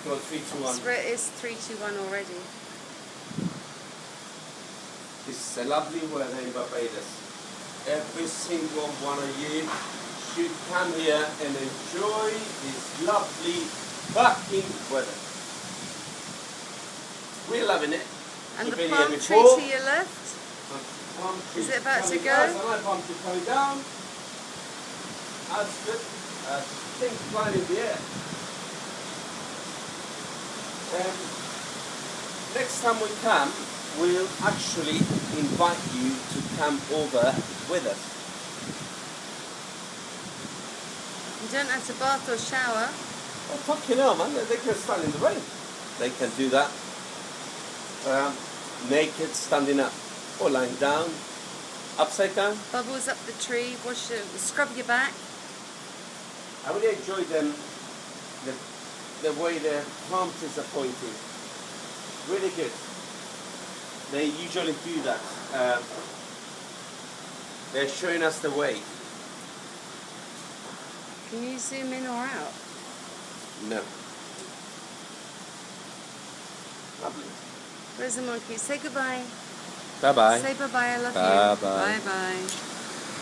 Go 3, 2, 1. It's 3, 2, 1 already. This is a lovely weather in Barbados. Every single one of you should come here and enjoy this lovely fucking weather. We're loving it. And We've the been palm here tree before. to your left? Palm tree Is it about to coming go? down. So my palm tree coming down. That's good. Things flying in the air. Next time we come, we'll actually invite you to come over with us. You don't have to bath or shower. Oh, fucking hell, man. They can stand in the rain. They can do that. Naked, standing up, or lying down, upside down. Bubbles up the tree, scrub your back. I really enjoy them, the way their palm trees are pointing. Really good. They usually do that. They're showing us the way. Can you zoom in or out? No. Lovely. Where's the monkey? Say goodbye. Bye-bye. Say bye-bye, I love you. Bye-bye. Bye-bye.